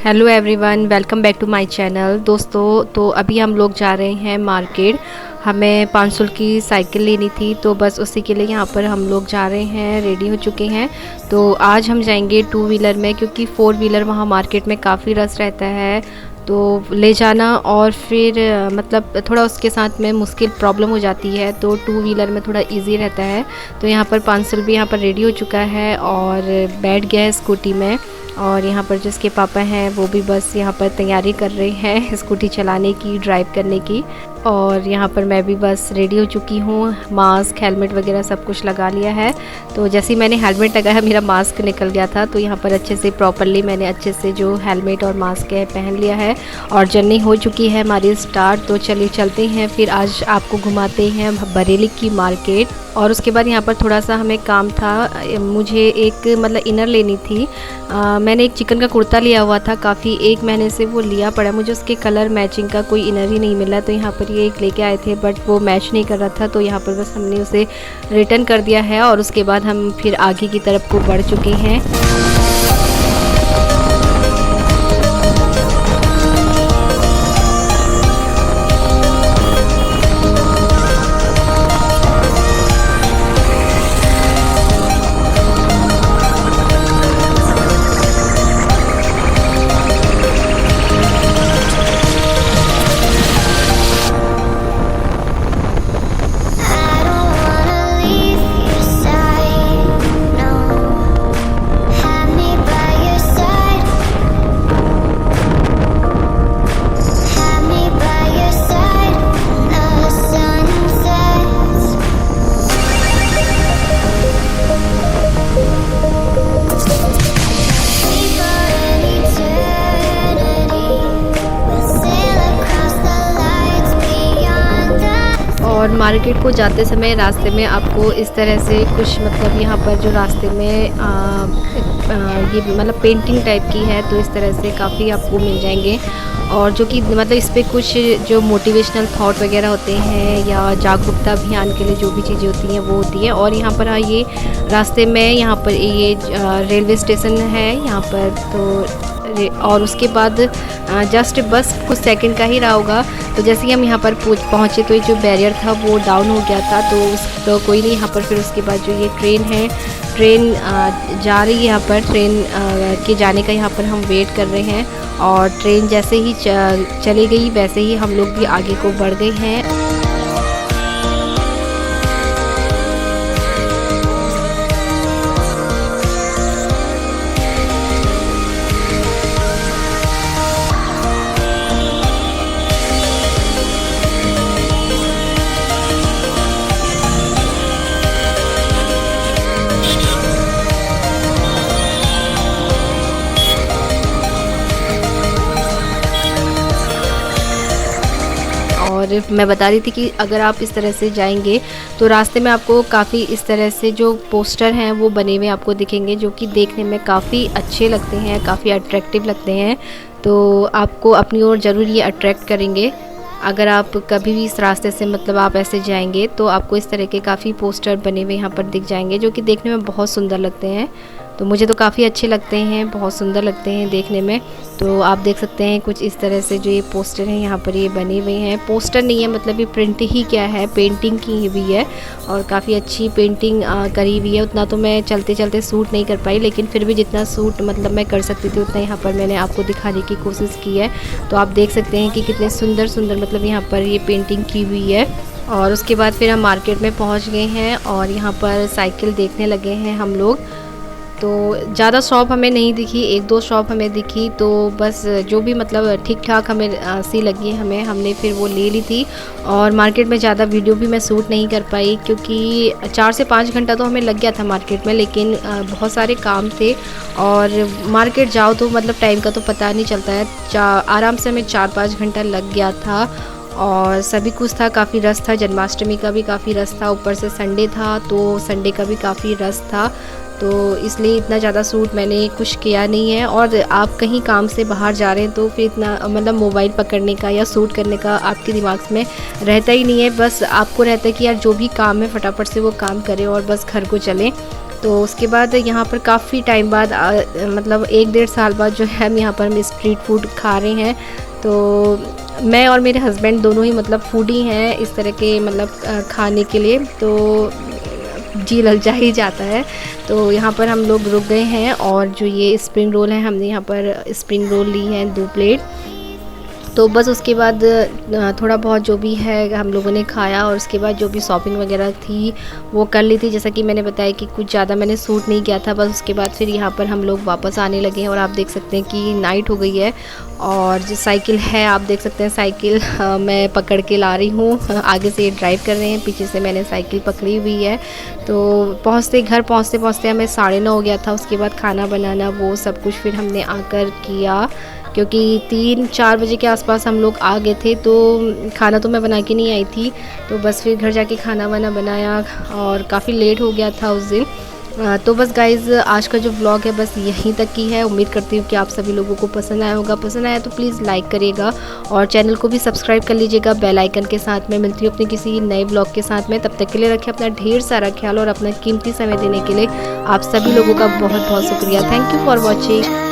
Hello everyone, welcome back to my channel. दोस्तों, तो अभी हम लोग जा रहे हैं मार्केट। हमें 500 की साइकिल लेनी थी, तो बस उसी के लिए यहाँ पर हम लोग जा रहे हैं, रेडी हो चुके हैं। तो आज हम जाएंगे 2 व्हीलर में, क्योंकि 4 व्हीलर वहाँ मार्केट में काफ़ी रश रहता है, तो ले जाना और फिर मतलब थोड़ा उसके साथ में मुश्किल प्रॉब्लम हो जाती है। तो 2 व्हीलर में थोड़ा इजी रहता है। तो यहाँ पर 500 भी यहाँ पर रेडी हो चुका है और बैठ गया है स्कूटी में। और यहाँ पर जिसके पापा हैं वो भी बस यहाँ पर तैयारी कर रहे हैं स्कूटी चलाने की, ड्राइव करने की। और यहाँ पर मैं भी बस रेडी हो चुकी हूँ, मास्क, हेलमेट वगैरह सब कुछ लगा लिया है। तो जैसे ही मैंने हेलमेट लगाया मेरा मास्क निकल गया था, तो यहाँ पर अच्छे से प्रॉपरली मैंने अच्छे से जो हेलमेट और मास्क है पहन लिया है। और जर्नी हो चुकी है हमारी स्टार्ट। तो चलिए चलते हैं, फिर आज आपको घुमाते हैं बरेली की मार्केट। और उसके बाद यहाँ पर थोड़ा सा हमें काम था, मुझे एक मतलब इनर लेनी थी। मैंने एक चिकन का कुर्ता लिया हुआ था, काफ़ी 1 महीने से वो लिया पड़ा, मुझे उसके कलर मैचिंग का कोई इनर ही नहीं मिला। तो यहाँ पर ये एक लेके आए थे, बट वो मैच नहीं कर रहा था, तो यहाँ पर बस हमने उसे रिटर्न कर दिया है। और उसके बाद हम फिर आगे की तरफ को बढ़ चुके हैं। और मार्केट को जाते समय रास्ते में आपको इस तरह से कुछ मतलब यहाँ पर जो रास्ते में ये मतलब पेंटिंग टाइप की है, तो इस तरह से काफ़ी आपको मिल जाएंगे। और जो कि मतलब इस पर कुछ जो मोटिवेशनल थॉट वगैरह होते हैं या जागरूकता अभियान के लिए जो भी चीज़ें होती हैं वो होती है। और यहाँ पर ये रास्ते में यहाँ पर ये रेलवे स्टेशन है यहाँ पर। तो और उसके बाद जस्ट बस कुछ सेकंड का ही रहा होगा। तो जैसे ही हम यहाँ पर पहुँचे तो ये जो बैरियर था वो डाउन हो गया था, तो कोई नहीं यहाँ पर। फिर उसके बाद जो ये ट्रेन है, ट्रेन जा रही है यहाँ पर, ट्रेन के जाने का यहाँ पर हम वेट कर रहे हैं। और ट्रेन जैसे ही चली गई वैसे ही हम लोग भी आगे को बढ़ गए हैं। और मैं बता रही थी कि अगर आप इस तरह से जाएंगे तो रास्ते में आपको काफ़ी इस तरह से जो पोस्टर हैं वो बने हुए आपको दिखेंगे, जो कि देखने में काफ़ी अच्छे लगते हैं, काफ़ी अट्रैक्टिव लगते हैं। तो आपको अपनी ओर ज़रूर ये अट्रैक्ट करेंगे। अगर आप कभी भी इस रास्ते से मतलब आप ऐसे जाएंगे तो आपको इस तरह के काफ़ी पोस्टर बने हुए यहाँ पर दिख जाएंगे, जो कि देखने में बहुत सुंदर लगते हैं। तो मुझे तो काफ़ी अच्छे लगते हैं, बहुत सुंदर लगते हैं देखने में। तो आप देख सकते हैं कुछ इस तरह से जो ये पोस्टर हैं यहाँ पर ये बने हुए हैं। पोस्टर नहीं है, मतलब ये प्रिंट ही क्या है, पेंटिंग की हुई है और काफ़ी अच्छी पेंटिंग करी हुई है। उतना तो मैं चलते चलते शूट नहीं कर पाई, लेकिन फिर भी जितना शूट मतलब मैं कर सकती थी उतना यहाँ पर मैंने आपको दिखाने की कोशिश की है। तो आप देख सकते हैं कि कितने सुंदर सुंदर मतलब यहाँ पर ये पेंटिंग की हुई है। और उसके बाद फिर हम मार्केट में पहुँच गए हैं और यहाँ पर साइकिल देखने लगे हैं हम लोग। तो ज़्यादा शॉप हमें नहीं दिखी, 1-2 शॉप हमें दिखी, तो बस जो भी मतलब ठीक ठाक हमें सी लगी हमने फिर वो ले ली थी। और मार्केट में ज़्यादा वीडियो भी मैं शूट नहीं कर पाई, क्योंकि 4 से 5 घंटा तो हमें लग गया था मार्केट में, लेकिन बहुत सारे काम थे। और मार्केट जाओ तो मतलब टाइम का तो पता नहीं चलता है, आराम से हमें 4-5 घंटा लग गया था। और सभी कुछ था, काफ़ी रश था, जन्माष्टमी का भी काफ़ी रश था, ऊपर से संडे था तो संडे का भी काफ़ी रश था। तो इसलिए इतना ज़्यादा शूट मैंने कुछ किया नहीं है। और आप कहीं काम से बाहर जा रहे हैं तो फिर इतना मतलब मोबाइल पकड़ने का या शूट करने का आपके दिमाग में रहता ही नहीं है। बस आपको रहता है कि यार जो भी काम है फटाफट से वो काम करें और बस घर को चलें। तो उसके बाद यहाँ पर काफ़ी टाइम बाद मतलब 1-1.5 साल बाद जो है हम यहाँ पर हम स्ट्रीट फूड खा रहे हैं। तो मैं और मेरे हस्बैंड दोनों ही मतलब फूडी हैं इस तरह के मतलब खाने के लिए, तो जी ललचा ही जाता है। तो यहाँ पर हम लोग रुक गए हैं और जो ये स्प्रिंग रोल है, हमने यहाँ पर स्प्रिंग रोल ली हैं 2 प्लेट। तो बस उसके बाद थोड़ा बहुत जो भी है हम लोगों ने खाया और उसके बाद जो भी शॉपिंग वगैरह थी वो कर ली थी। जैसा कि मैंने बताया कि कुछ ज़्यादा मैंने सूट नहीं किया था। बस उसके बाद फिर यहाँ पर हम लोग वापस आने लगे हैं और आप देख सकते हैं कि नाइट हो गई है। और जो साइकिल है आप देख सकते हैं, साइकिल मैं पकड़ के ला रही हूँ। आगे से ये ड्राइव कर रहे हैं, पीछे से मैंने साइकिल पकड़ी हुई है। तो घर पहुँचते हमें 9:30 हो गया था। उसके बाद खाना बनाना वो सब कुछ फिर हमने आकर किया, क्योंकि 3-4 बजे के आसपास हम लोग आ गए थे। तो खाना तो मैं बना के नहीं आई थी, तो बस फिर घर जाके खाना वाना बनाया और काफ़ी लेट हो गया था उस दिन। तो बस गाइज़ आज का जो व्लॉग है बस यहीं तक की है। उम्मीद करती हूँ कि आप सभी लोगों को पसंद आया होगा। पसंद आया तो प्लीज़ लाइक करिएगा और चैनल को भी सब्सक्राइब कर लीजिएगा बेल आइकन के साथ में। मिलती हूँ अपने किसी नए व्लॉग के साथ में, तब तक के लिए रखें अपना ढेर सारा ख्याल और अपना कीमती समय देने के लिए आप सभी लोगों का बहुत बहुत शुक्रिया। Thank you for watching.